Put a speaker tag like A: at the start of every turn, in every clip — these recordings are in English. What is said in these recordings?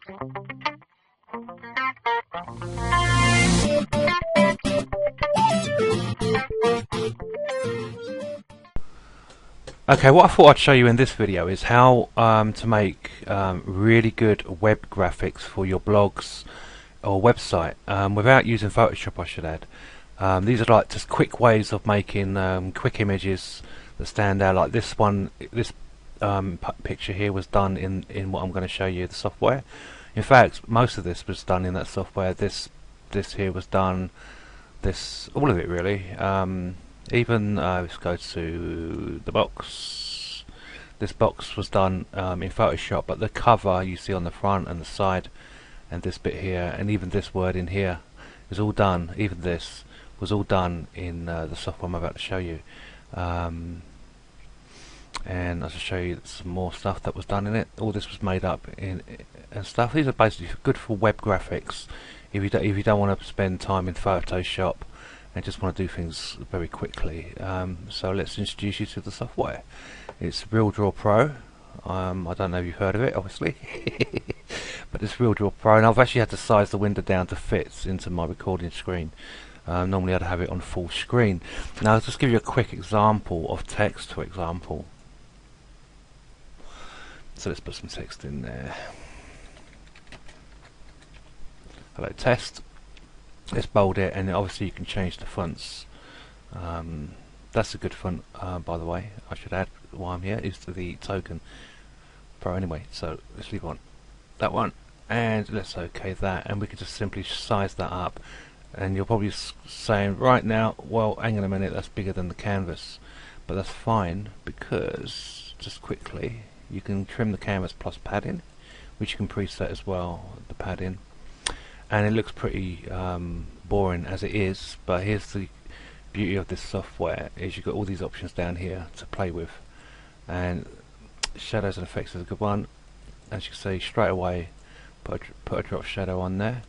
A: Okay, what I thought I'd show you in this video is how to make really good web graphics for your blogs or website without using Photoshop, I should add. These are like just quick ways of making quick images that stand out. Like this one, this picture here was done in what I'm going to show you, the software. In fact, most of this was done in that software. This here was done. All of it really. Even let's go to the box. This box was done in Photoshop, but the cover you see on the front and the side, and this bit here, and even this word in here, is all done. Even this was all done in the software I'm about to show you. And I'll just show you some more stuff that was done in it. All this was made up in and stuff. These are basically good for web graphics. If you don't want to spend time in Photoshop and just want to do things very quickly. So let's introduce you to the software. It's RealDraw Pro. I don't know if you've heard of it, obviously, but it's RealDraw Pro, and I've actually had to size the window down to fit into my recording screen. Normally I'd have it on full screen. Now I'll just give you a quick example of text, for example. So let's put some text in there. Hello test. Let's bold it, and obviously you can change the fonts. That's a good font, by the way. I should add while I'm here is the Token Pro anyway. So let's leave on that one, and let's OK that, and we can just simply size that up. And you're probably saying right now, well, hang on a minute, that's bigger than the canvas, but that's fine, because just quickly you can trim the canvas plus padding, which you can preset as well, the padding. And it looks pretty boring as it is, but here's the beauty of this software, is you've got all these options down here to play with, and shadows and effects is a good one. As you can see, straight away put a drop shadow on there.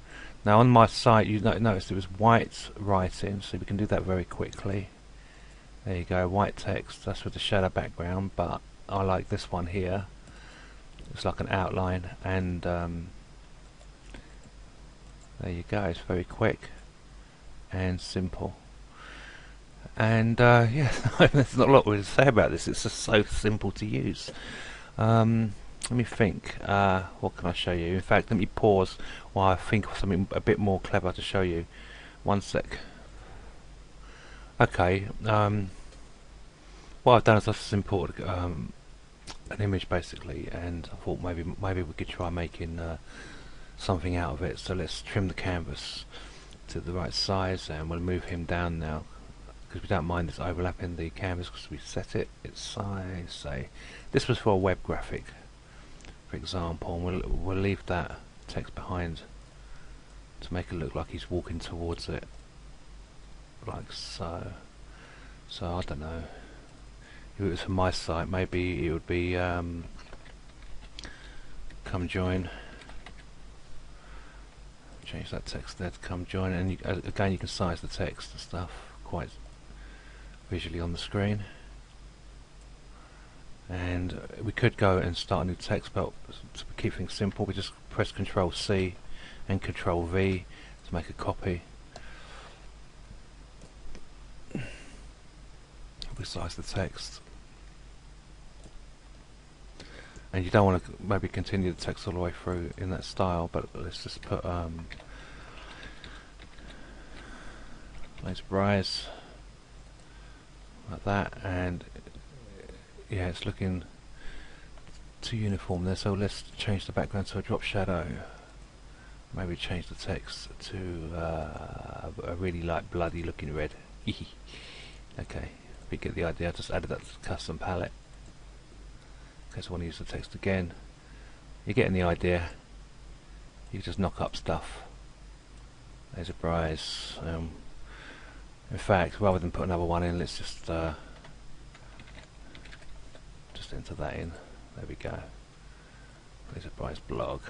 A: Now on my site you noticed it was white writing, so we can do that very quickly. There you go, white text, that's with the shadow background, but I like this one here. It's like an outline, and there you go, it's very quick and simple. And yeah, there's not a lot to say about this, it's just so simple to use. Let me think, what can I show you? In fact, let me pause while I think of something a bit more clever to show you. One sec. Okay, what I've done is I've just imported an image basically, and I thought maybe we could try making something out of it. So let's trim the canvas to the right size, and we'll move him down now, because we don't mind this overlapping the canvas because we set its size. Say this was for a web graphic, for example, and we'll leave that text behind to make it look like he's walking towards it, like so. So I don't know, if it was for my site, maybe it would be come join. Change that text there to come join, and again you can size the text and stuff quite visually on the screen. And we could go and start a new text, but to keep things simple we just press Ctrl C and Ctrl V to make a copy. We size the text, and you don't want to maybe continue the text all the way through in that style, but let's just put let's rise like that, and yeah, it's looking too uniform there, so let's change the background to a drop shadow. Maybe change the text to a really like bloody looking red. Okay, we get the idea. I just added that to the custom palette. Okay, so I want to use the text again. You're getting the idea. You just knock up stuff. There's a rise. In fact, rather than put another one in, let's just enter that in. There we go. There's a Bryce blog.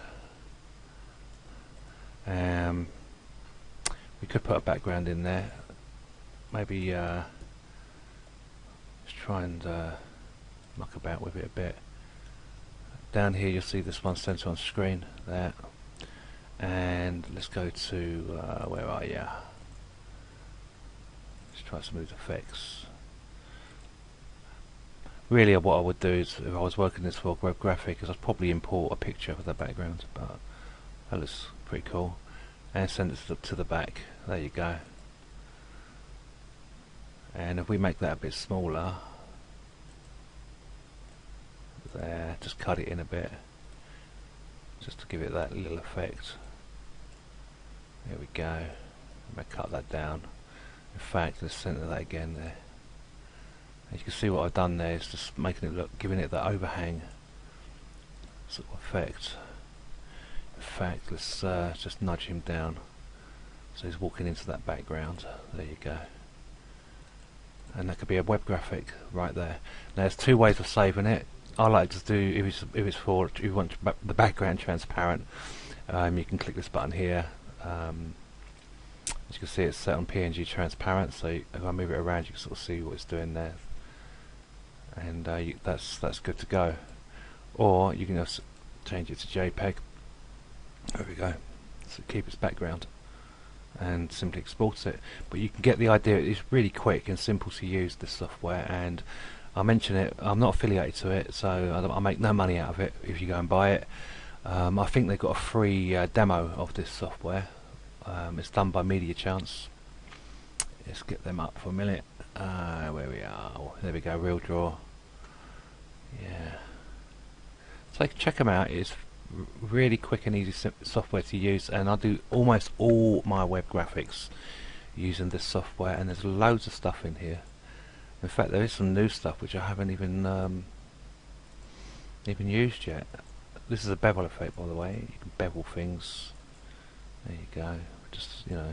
A: We could put a background in there. Maybe let's try and muck about with it a bit. Down here you'll see this one centre on screen there. and let's go to where are you? Let's try smooth effects. Really, what I would do is, if I was working this for web graphic, is I'd probably import a picture of the background, but that looks pretty cool, and send it to the back. There you go. And if we make that a bit smaller, there, just cut it in a bit, just to give it that little effect. There we go. I'm going to cut that down. In fact, let's center that again there. As you can see, what I've done there is just making it look, giving it that overhang sort of effect. In fact, let's just nudge him down so he's walking into that background. There you go. And that could be a web graphic right there. Now, there's two ways of saving it. I like to do, if you want the background transparent, you can click this button here. As you can see, it's set on PNG transparent, so if I move it around, you can sort of see what it's doing there, and that's good to go. Or you can just change it to JPEG. There we go. So keep its background and simply export it. But you can get the idea. It's really quick and simple to use, this software, and I mention it, I'm not affiliated to it, so I make no money out of it if you go and buy it. I think they've got a free demo of this software. It's done by Media Chance. Let's get them up for a minute. Where we are, oh, there we go, Real Draw. Yeah. So check them out. It's really quick and easy software to use, and I do almost all my web graphics using this software, and there's loads of stuff in here. In fact, there is some new stuff which I haven't even used yet. This is a bevel effect, by the way. You can bevel things. There you go. Just, you know,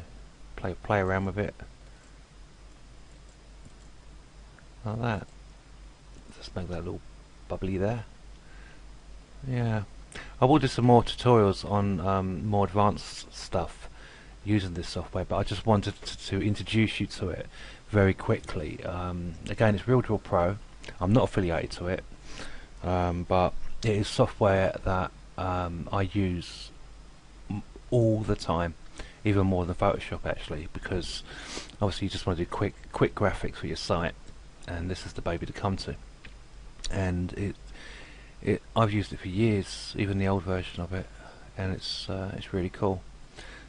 A: play around with it like that. Just make that little bubbly there. Yeah, I will do some more tutorials on more advanced stuff using this software, but I just wanted to introduce you to it very quickly. Again, it's RealDraw Pro. I'm not affiliated to it, but it is software that I use all the time, even more than Photoshop actually, because obviously you just want to do quick graphics for your site, and this is the baby to come to. And I've used it for years, even the old version of it, and it's really cool.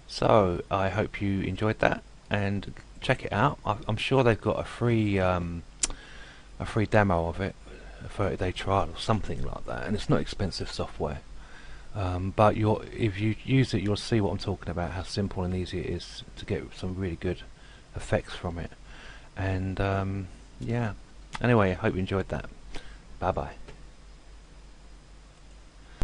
A: So I hope you enjoyed that, and check it out. I'm sure they've got a free demo of it, a 30-day trial or something like that, and it's not expensive software. But if you use it, you'll see what I'm talking about, how simple and easy it is to get some really good effects from it. And yeah, anyway, I hope you enjoyed that. Bye bye.